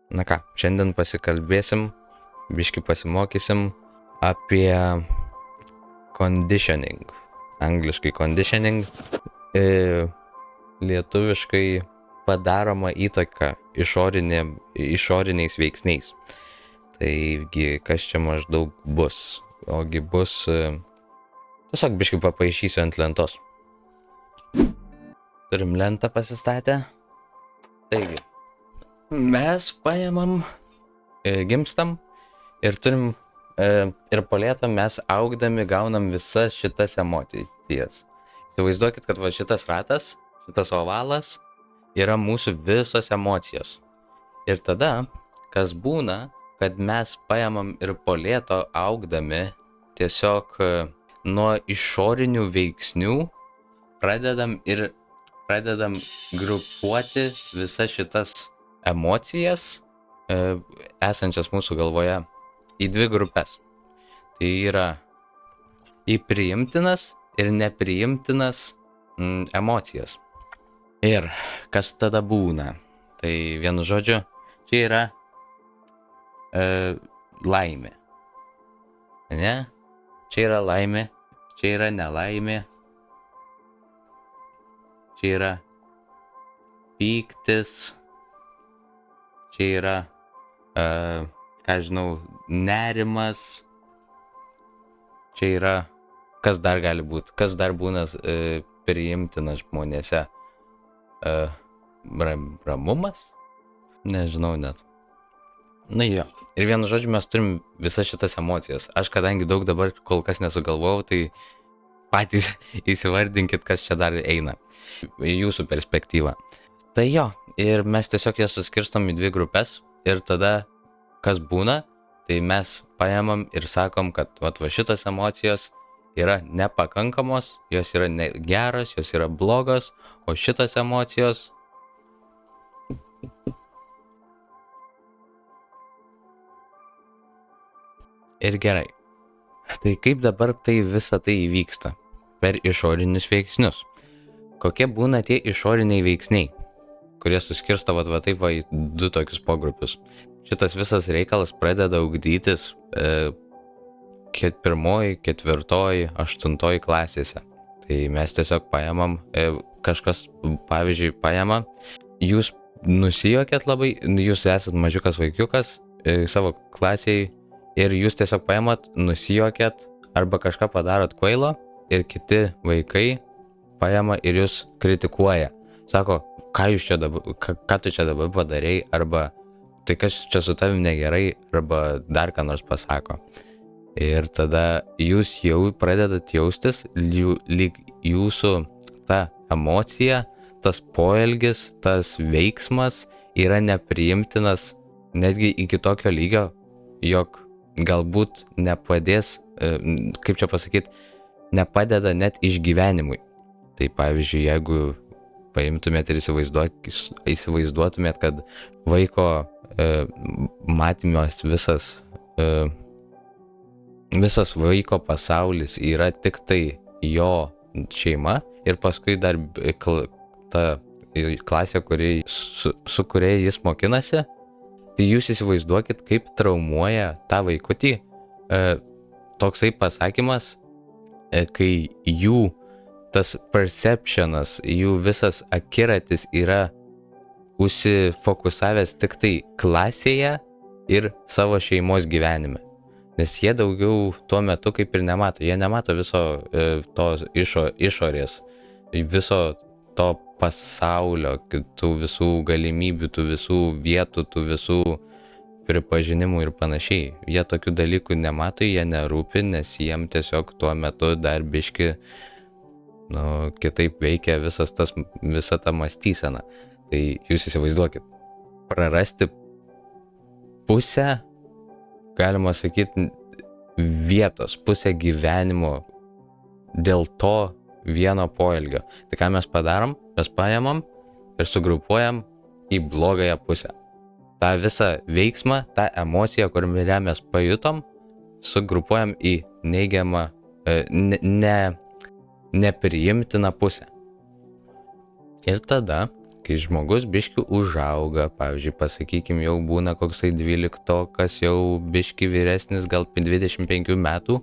Na ką, šiandien pasikalbėsim, biškį pasimokysim apie conditioning. Angliškai conditioning, lietuviškai padaroma įtaka išoriniais veiksniais. Taigi, kas čia maždaug bus? Ogi bus, tiesiog biškį papaišysiu ant lentos. Turim lentą pasistatę. Taigi, mes paėmam, gimstam ir turim, ir po lėto mes augdami gaunam visas šitas emocijas. Įsivaizduokit, kad va šitas ratas, šitas ovalas yra mūsų visos emocijos. Ir tada, kas būna, kad mes paėmam ir po lėto augdami tiesiog nuo išorinių veiksnių pradedam grupuoti visas šitas emocijas esančias mūsų galvoje į dvi grupės. Tai yra į priimtinas ir nepriimtinas emocijas. Ir kas tada būna? Tai vienu žodžiu, čia yra laimė. Ne? Čia yra laimė, čia yra nelaimė. Čia yra pyktis, čia yra, nerimas, čia yra, kas dar gali būti, kas dar būna priimtina žmonėse, ramumas, nežinau net. Na jo, ir vienu žodžiu mes turim visas šitas emocijas. Aš kadangi daug dabar kol kas nesugalvojau, tai patys įsivardinkit, kas čia dar eina į jūsų perspektyvą. Tai jo, ir mes tiesiog jas suskirstom į dvi grupės ir tada kas būna, tai mes paėmam ir sakom, kad va šitos emocijos yra nepakankamos, jos yra geros, jos yra blogos, o šitos emocijos ir gerai. Tai kaip dabar tai visa tai įvyksta? Per išorinius veiksnius. Kokie būna tie išoriniai veiksniai, kurie suskirsto va taip į du tokius pogrupius. Šitas visas reikalas pradeda ugdytis pirmoji, ketvirtoji, aštuntoji klasėse. Tai mes tiesiog paėmam, kažkas pavyzdžiui paėma, jūs nusijuokėt labai, jūs esat mažiukas vaikiukas savo klasėje ir jūs tiesiog paėmat, nusijuokėt arba kažką padarot kvailo ir kiti vaikai paėma ir jūs kritikuoja. Sako, ką tu čia dabar padarei, arba tai kas čia su tavim negerai, arba dar ką nors pasako. Ir tada jūs jau pradedat jaustis, lyg jūsų ta emocija, tas poelgis, tas veiksmas yra nepriimtinas netgi iki tokio lygio, jog galbūt nepadės, kaip čia pasakyti, nepadeda net išgyvenimui. Tai pavyzdžiui, jeigu paimtumėt ir įsivaizduotumėt, kad vaiko matymas visas vaiko pasaulis yra tik tai jo šeima ir paskui dar ta klasė, su kuria jis mokinasi, tai jūs įsivaizduokit, kaip traumuoja tą vaikutį toksai pasakymas, kai jų tas perceptionas, jų visas akiratis yra užsifokusavęs tik tai klasėje ir savo šeimos gyvenime. Nes jie daugiau tuo metu kaip ir nemato. Jie nemato viso to išorės, viso to pasaulio, tų visų galimybių, tų visų vietų, tų visų pripažinimų ir panašiai. Jie tokių dalykų nemato, jie nerūpi, nes jiem tiesiog tuo metu dar biški kitaip veikia visa ta mąstysena. Tai jūs įsivaizduokit, prarasti pusę, galima sakyti, vietos, pusę gyvenimo dėl to vieno poelgio. Tai ką mes padarom? Mes paėmam ir sugrupuojam į blogąją pusę. tą visą veiksmą, tą emociją, kurią mes pajutom, sugrupuojam į neigiamą, nepriimtiną pusę. Ir tada, kai žmogus biški užauga, pavyzdžiui, pasakykim, jau būna koksai 12-okas, jau biški vyresnis, gal 25 metų,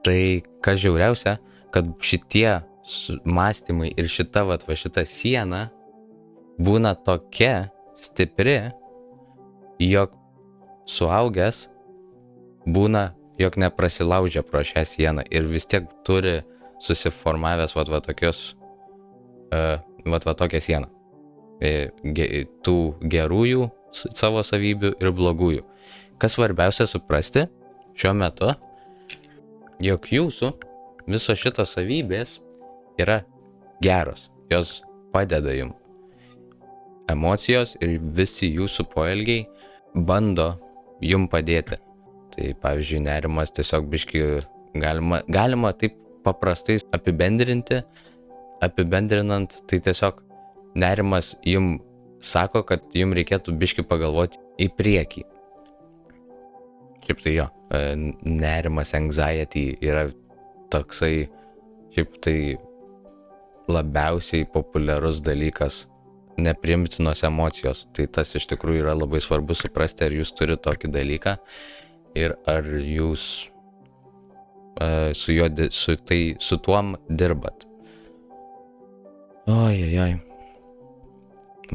tai kas žiauriausia, kad šitie mąstymai ir šita siena būna tokia stipri, jog suaugęs būna, jog neprasilaužia pro šią sieną ir vis tiek turi susiformavęs tokią sieną. Tų gerųjų savo savybių ir blogųjų. Kas svarbiausia suprasti šiuo metu, jog jūsų visos šitos savybės yra geros, jos padeda jums. Emocijos ir visi jūsų poelgiai bando jum padėti. Tai pavyzdžiui, nerimas tiesiog biški galima taip paprastai apibendrinant, tai tiesiog nerimas jum sako, kad jum reikėtų biški pagalvoti į priekį. Šiaip tai jo, nerimas, anxiety yra toksai, šiaip tai labiausiai populiarus dalykas, nepriimtinos emocijos. Tai tas iš tikrųjų yra labai svarbu suprasti, ar jūs turite tokį dalyką ir ar jūs su tuom dirbat. Ojajaj.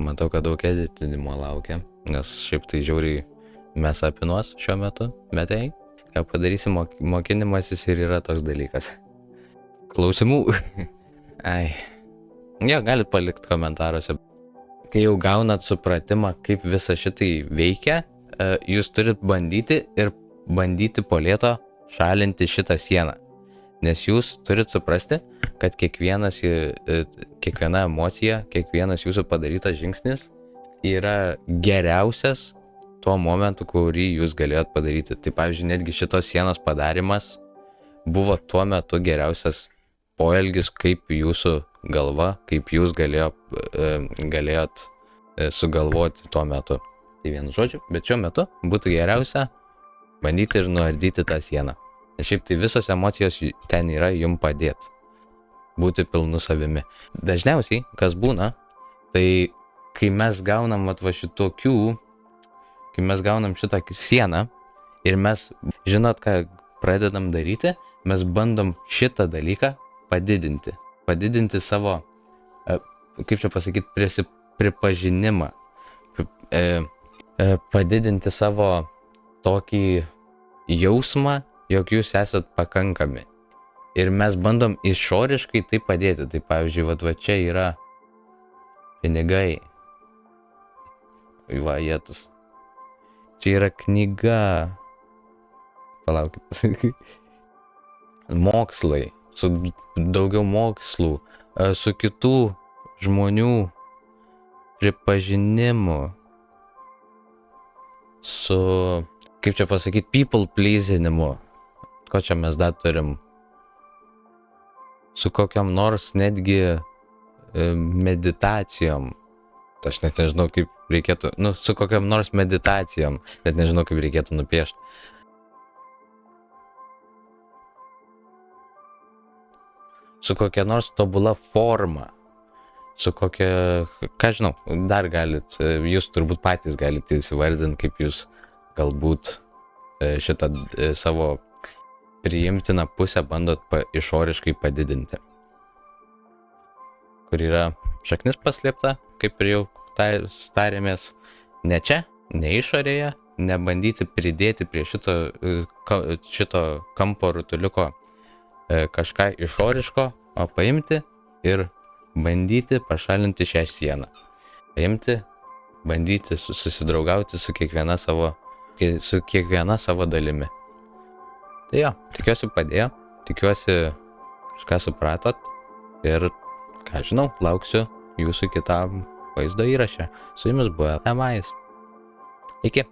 Matau, kad daug editinimo laukia, nes šiaip tai žiauriai mes apinuos šiuo metu, bet ką padarysi, mokinimasis ir yra toks dalykas. Klausimų? Ai. Jo, galit palikti komentaruose. Kai jau gaunat supratimą, kaip visa šitai veikia, jūs turit bandyti po lėto šalinti šitą sieną. Nes jūs turit suprasti, kad kiekviena emocija, kiekvienas jūsų padarytas žingsnis yra geriausias tuo momentu, kurį jūs galėjot padaryti. Tai pavyzdžiui, netgi šitos sienos padarimas buvo tuo metu geriausias poelgis, kaip jūsų galva, kaip jūs galėjot sugalvoti tuo metu. Tai vienu žodžiu, bet šiuo metu būtų geriausia bandyti ir nuardyti tą sieną. Nes šiaip tai visos emocijos ten yra jum padėti būti pilnu savimi. Dažniausiai, kas būna, tai kai mes gaunam kai mes gaunam šitą sieną ir mes, žinot, ką pradedam daryti, mes bandom šitą dalyką padidinti savo, kaip čia pasakyti, pripažinimą, padidinti savo tokį jausmą, jog jūs esat pakankami. Ir mes bandom išoriškai tai padėti. Tai pavyzdžiui, čia yra pinigai. Jetus. Čia yra knyga. Palaukit. Mokslai. Su daugiau mokslų. Su kitų žmonių pripažinimu. Su, kaip čia pasakyti, people pleasinimu. Ko čia mes dar turim? Su kokiam nors netgi meditacijom. Aš net nežinau, kaip reikėtų, su kokiam nors meditacijom, net nežinau, kaip reikėtų nupiešti. Su kokia nors tobula forma. Su kokia, ką žinau, dar galit, jūs turbūt patys galite įsivardinti, kaip jūs galbūt šitą savo priimtiną pusę bandot išoriškai padidinti. Kur yra šaknis paslėpta, kaip ir jau tarėmės, ne čia, ne išorėje, nebandyti pridėti prie šito kampo rutuliuko kažką išoriško, o paimti ir bandyti pašalinti šią sieną. Paimti, bandyti susidraugauti su kiekviena savo dalimi. Tai jo, tikiuosi padėjo, tikiuosi kažką supratot ir, ką žinau, lauksiu jūsų kitam vaizdo įraše. Su jumis buvo Emais. Iki.